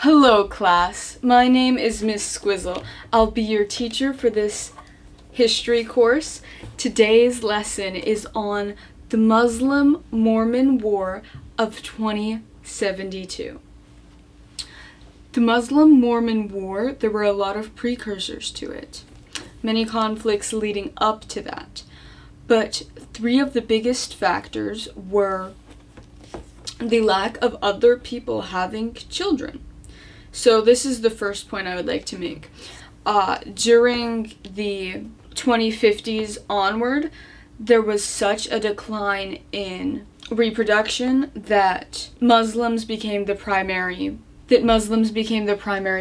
Hello class, my name is Miss Squizzle. I'll be your teacher for this history course. Today's lesson is on the Muslim-Mormon War of 2072. The Muslim-Mormon War, there were a lot of precursors to it. Many conflicts leading up to that. But three of the biggest factors were the lack of other people having children. So this is the first point I would like to make. During the 2050s onward, there was such a decline in reproduction that Muslims became the primary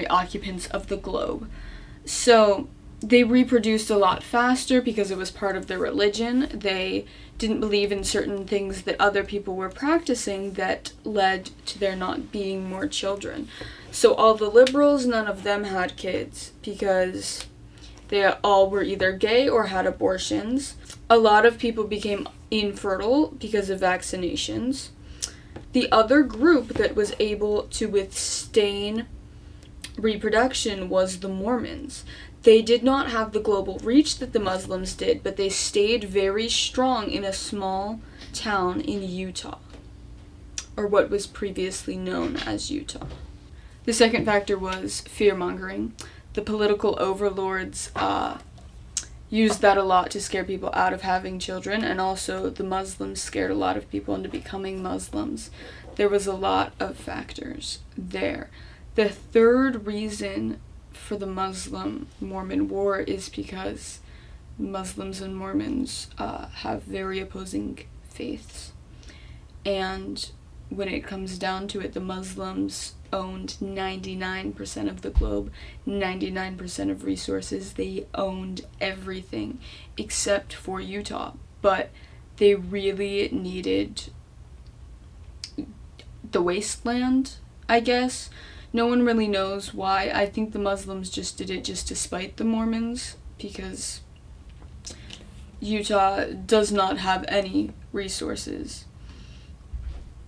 occupants of the globe. So they reproduced a lot faster because it was part of their religion. They didn't believe in certain things that other people were practicing that led to there not being more children. So all the liberals, none of them had kids because they all were either gay or had abortions. A lot of people became infertile because of vaccinations. The other group that was able to withstand reproduction was the Mormons. They did not have the global reach that the Muslims did, but they stayed very strong in a small town in Utah, or what was previously known as Utah. The second factor was fearmongering. The political overlords used that a lot to scare people out of having children, and also the Muslims scared a lot of people into becoming Muslims. There was a lot of factors there. The third reason for the Muslim-Mormon war is because Muslims and Mormons have very opposing faiths. And when it comes down to it, the Muslims owned 99% of the globe, 99% of resources. They owned everything except for Utah. But they really needed the wasteland, I guess. No one really knows why. I think the Muslims just did it just to spite the Mormons, because Utah does not have any resources.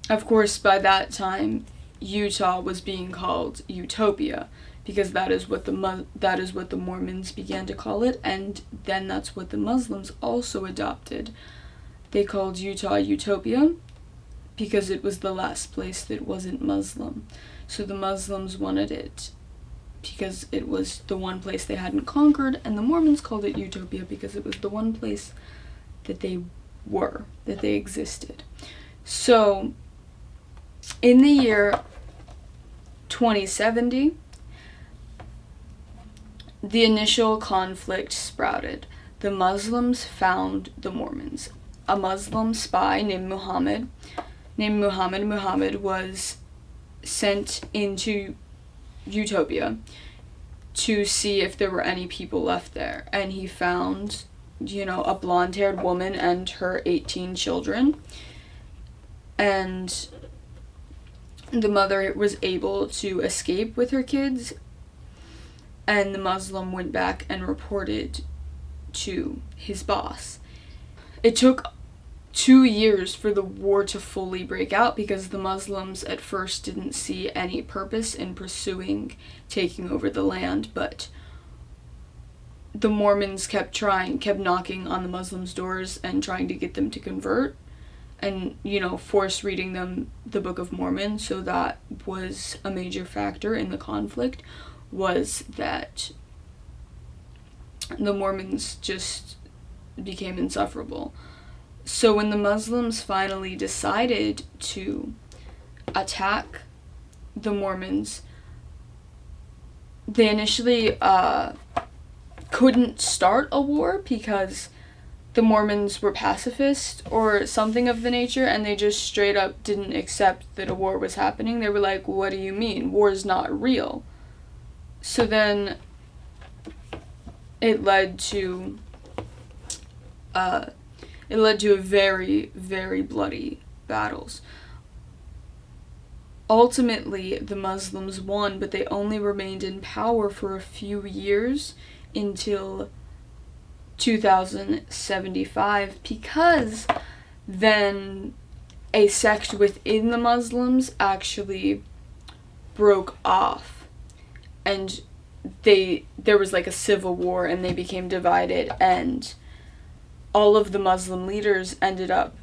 Of course, by that time, Utah was being called Utopia, because that is what the Mormons began to call it, and then that's what the Muslims also adopted. They called Utah Utopia because it was the last place that wasn't Muslim. So the Muslims wanted it because it was the one place they hadn't conquered, and the Mormons called it Utopia because it was the one place that they existed. So in the year 2070, the initial conflict sprouted. The Muslims found the Mormons. A Muslim spy named Muhammad was sent into Utopia to see if there were any people left there. And he found, a blonde-haired woman and her 18 children. And the mother was able to escape with her kids, and the Muslim went back and reported to his boss. It took 2 years for the war to fully break out because the Muslims at first didn't see any purpose in pursuing taking over the land, but the Mormons kept knocking on the Muslims' doors and trying to get them to convert, and, force reading them the Book of Mormon. So that was a major factor in the conflict, was that the Mormons just became insufferable. So when the Muslims finally decided to attack the Mormons, they initially couldn't start a war because the Mormons were pacifist or something of the nature, and they just straight up didn't accept that a war was happening. They were like, what do you mean? War is not real. So then it led to a very, very bloody battles. Ultimately, the Muslims won, but they only remained in power for a few years until 2075, because then a sect within the Muslims actually broke off, and there was like a civil war, and they became divided, and all of the Muslim leaders ended up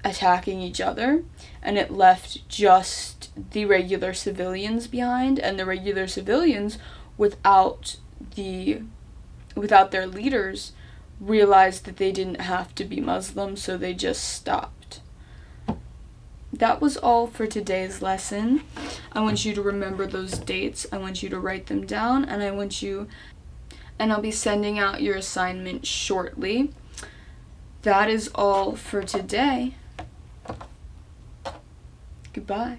attacking each other, and it left just the regular civilians behind, and the regular civilians, without their leaders, realized that they didn't have to be Muslim, so they just stopped. That was all for today's lesson. I want you to remember those dates. I want you to write them down, and I'll be sending out your assignment shortly. That is all for today. Goodbye.